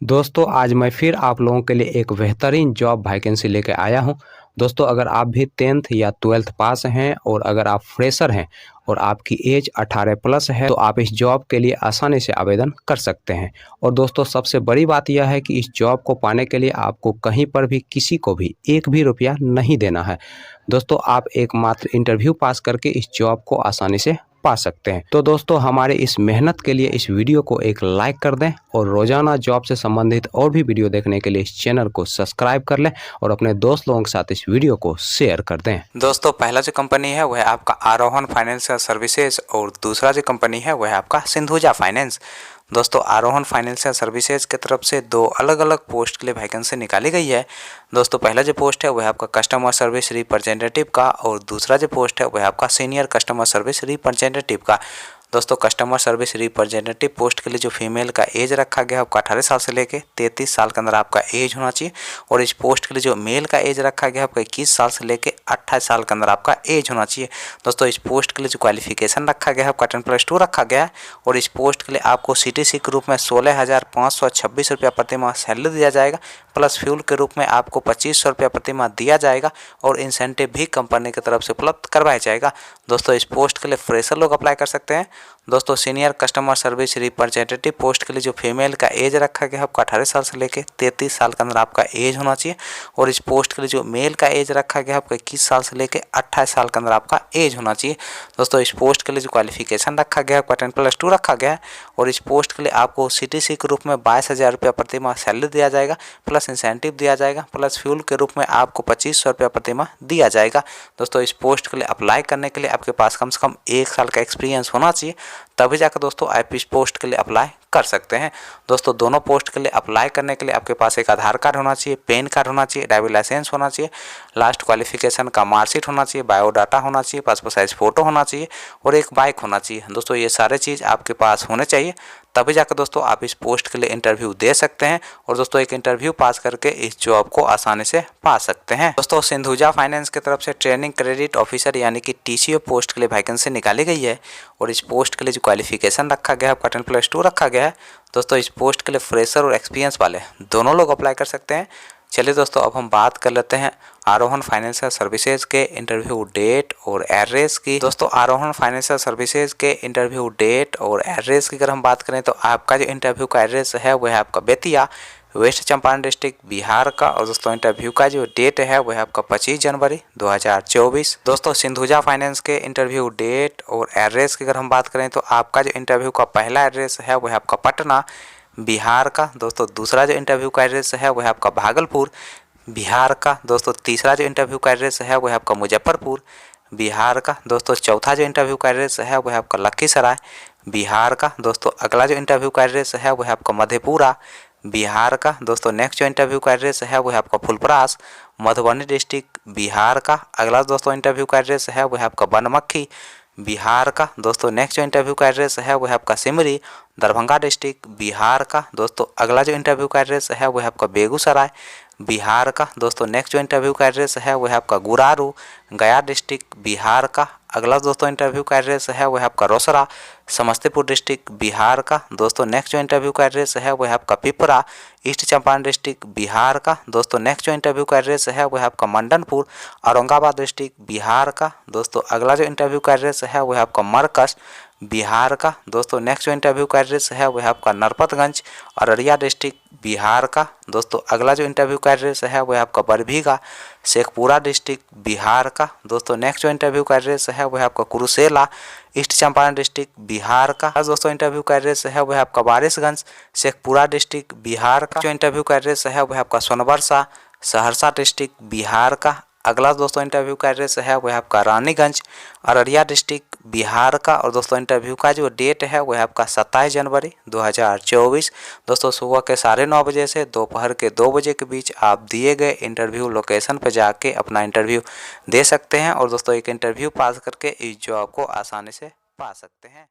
दोस्तों आज मैं फिर आप लोगों के लिए एक बेहतरीन जॉब वैकेंसी लेके आया हूं। दोस्तों अगर आप भी 10th या 12th पास हैं और अगर आप फ्रेशर हैं और आपकी एज 18 प्लस है तो आप इस जॉब के लिए आसानी से आवेदन कर सकते हैं। और दोस्तों सबसे बड़ी बात यह है कि इस जॉब को पाने के लिए आपको कहीं पर भी किसी को भी एक भी रुपया नहीं देना है। दोस्तों आप एकमात्र इंटरव्यू पास करके इस जॉब को आसानी से पा सकते हैं। तो दोस्तों हमारे इस मेहनत के लिए इस वीडियो को एक लाइक कर दें और रोजाना जॉब से संबंधित और भी वीडियो देखने के लिए इस चैनल को सब्सक्राइब कर लें और अपने दोस्त लोगों के साथ इस वीडियो को शेयर कर दें। दोस्तों पहला जो कंपनी है वह आपका आरोहण फाइनेंशियल सर्विसेज और दूसरा जो कंपनी है वह आपका सिंधुजा फाइनेंस। दोस्तों आरोहण फाइनेंशियल सर्विसेज की तरफ से दो अलग अलग पोस्ट के लिए वैकेंसी निकाली गई है। दोस्तों पहला जो पोस्ट है वह आपका कस्टमर सर्विस रिप्रेजेंटेटिव का और दूसरा जो पोस्ट है वह आपका सीनियर कस्टमर सर्विस रिप्रेजेंटेटिव का। दोस्तों कस्टमर सर्विस रिप्रेजेंटेटिव पोस्ट के लिए जो फीमेल का एज रखा गया है आपका 18 साल से लेके 33 साल के अंदर आपका एज होना चाहिए और इस पोस्ट के लिए जो मेल का एज रखा गया है आपका 21 साल से लेके 28 साल के अंदर आपका एज होना चाहिए। दोस्तों इस पोस्ट के लिए जो क्वालिफिकेशन रखा गया है आपका 10+2 रखा गया है और इस पोस्ट के लिए आपको CTC के रूप में 16,526 रुपया प्रति माह सैलरी दिया जाएगा, प्लस फ्यूल के रूप में आपको 2500 रुपया प्रति माह दिया जाएगा और इंसेंटिव भी कंपनी की तरफ से उपलब्ध करवाया जाएगा। दोस्तों इस पोस्ट के लिए फ्रेशर लोग अप्लाई कर सकते हैं। दोस्तों senior customer service representative post के लिए जो फीमेल का एज रखा गया है आपका 18 साल से लेके 33 साल के अंदर आपका एज होना चाहिए और इस पोस्ट के लिए जो मेल का एज रखा गया है आपका 21 साल से लेके 28 साल के अंदर आपका एज होना चाहिए। दोस्तों इस पोस्ट के लिए जो क्वालिफिकेशन रखा गया है आपका 10+2 रखा गया है और इस पोस्ट के लिए आपको CTC के रूप में 22,000 रुपया प्रति माह सैलरी दिया जाएगा, प्लस इंसेंटिव दिया जाएगा, प्लस फ्यूल के रूप में आपको 2500 रुपया प्रति माह दिया जाएगा। दोस्तों इस पोस्ट के लिए अप्लाई करने के लिए आपके पास कम से कम 1 साल का एक्सपीरियंस होना चाहिए, तभी जाकर दोस्तों आप इस पोस्ट के लिए अप्लाई कर सकते हैं। दोस्तों दोनों पोस्ट के लिए अप्लाई करने के लिए आपके पास एक आधार कार्ड होना चाहिए, पैन कार्ड होना चाहिए, ड्राइविंग लाइसेंस होना चाहिए, लास्ट क्वालिफिकेशन का मार्कशीट होना चाहिए, बायोडाटा होना चाहिए, पासपोर्ट साइज फोटो होना चाहिए और एक बाइक होना चाहिए। दोस्तों ये सारे चीज़ आपके पास होने चाहिए, तभी जाकर दोस्तों आप इस पोस्ट के लिए इंटरव्यू दे सकते हैं और दोस्तों एक इंटरव्यू पास करके इस जॉब को आसानी से पा सकते हैं। दोस्तों सिंधुजा फाइनेंस की तरफ से ट्रेनिंग क्रेडिट ऑफिसर यानी कि TCO पोस्ट के लिए वैकेंसी निकाली गई है और इस पोस्ट के लिए जो क्वालिफिकेशन रखा गया है आपका 10+2 रखा गया है। दोस्तों इस पोस्ट के लिए फ्रेशर और एक्सपीरियंस वाले दोनों लोग अप्लाई कर सकते हैं। चलिए दोस्तों अब हम बात कर लेते हैं आरोहण फाइनेंशियल सर्विसेज के इंटरव्यू डेट और एड्रेस की। दोस्तों आरोहण फाइनेंशियल सर्विसेज के इंटरव्यू डेट और एड्रेस की अगर हम बात करें तो आपका जो इंटरव्यू का एड्रेस है वह है आपका बेतिया, वेस्ट चंपारण डिस्ट्रिक्ट, बिहार का। और दोस्तों इंटरव्यू का जो डेट है वह है आपका 25 जनवरी 2024। दोस्तों सिंधुजा फाइनेंस के इंटरव्यू डेट और एड्रेस की अगर हम बात करें तो आपका जो इंटरव्यू का पहला एड्रेस है वह है आपका पटना, बिहार का। दोस्तों दूसरा जो इंटरव्यू का एड्रेस है वह है आपका भागलपुर, बिहार का। दोस्तों तीसरा जो इंटरव्यू का एड्रेस है वह है आपका मुजफ्फरपुर, बिहार का। दोस्तों चौथा जो इंटरव्यू का एड्रेस है वह है आपका लखीसराय, बिहार का। दोस्तों अगला जो इंटरव्यू का एड्रेस है वह है आपका मधेपुरा, बिहार का। दोस्तों नेक्स्ट जो इंटरव्यू का एड्रेस है वह है आपका फुलपरास, मधुबनी डिस्ट्रिक्ट, बिहार का। अगला दोस्तों इंटरव्यू का एड्रेस है वह है आपका बनमक्खी, बिहार का। दोस्तों नेक्स्ट जो इंटरव्यू का एड्रेस है वह है आपका सिमरी, दरभंगा डिस्ट्रिक्ट, बिहार का। दोस्तों अगला जो इंटरव्यू का एड्रेस है वह है आपका बेगूसराय, बिहार का। दोस्तों नेक्स्ट जो इंटरव्यू का एड्रेस है वह है आपका गुरारू, गया डिस्ट्रिक्ट, बिहार का। अगला दोस्तों इंटरव्यू का एड्रेस है वह है आपका रोसड़ा, समस्तीपुर डिस्ट्रिक्ट, बिहार का। दोस्तों नेक्स्ट जो इंटरव्यू का एड्रेस है वह है आपका पिपरा, ईस्ट चंपारण डिस्ट्रिक्ट, बिहार का। दोस्तों नेक्स्ट जो इंटरव्यू का एड्रेस है वह है आपका मंडनपुर, औरंगाबाद डिस्ट्रिक्ट, बिहार का। दोस्तों अगला जो इंटरव्यू का एड्रेस है वह है आपका मरकज, बिहार का। दोस्तों नेक्स्ट जो इंटरव्यू का एड्रेस है वह है आपका नरपतगंज, अररिया डिस्ट्रिक्ट, बिहार का। दोस्तों अगला जो इंटरव्यू का एड्रेस है वह है आपका बरभीगा, शेखपुरा डिस्ट्रिक्ट, बिहार का। दोस्तों नेक्स्ट जो इंटरव्यू का एड्रेस है वह है आपका कुरुसेला, ईस्ट चंपारण डिस्ट्रिक्ट, बिहार का। दोस्तों इंटरव्यू का एड्रेस है वह है आपका वारिसगंज, शेखपुरा डिस्ट्रिक्ट, बिहार का। जो इंटरव्यू का एड्रेस है वह है आपका सोनबरसा, सहरसा डिस्ट्रिक्ट, बिहार का। अगला दोस्तों इंटरव्यू का एड्रेस है वह है आपका रानीगंज, अररिया डिस्ट्रिक्ट, बिहार का। और दोस्तों इंटरव्यू का जो डेट है वह है आपका 27 जनवरी 2024। दोस्तों सुबह के 9:30 बजे से दोपहर के 2 बजे के बीच आप दिए गए इंटरव्यू लोकेशन पर जाके अपना इंटरव्यू दे सकते हैं और दोस्तों एक इंटरव्यू पास करके इस जॉब को आसानी से पा सकते हैं।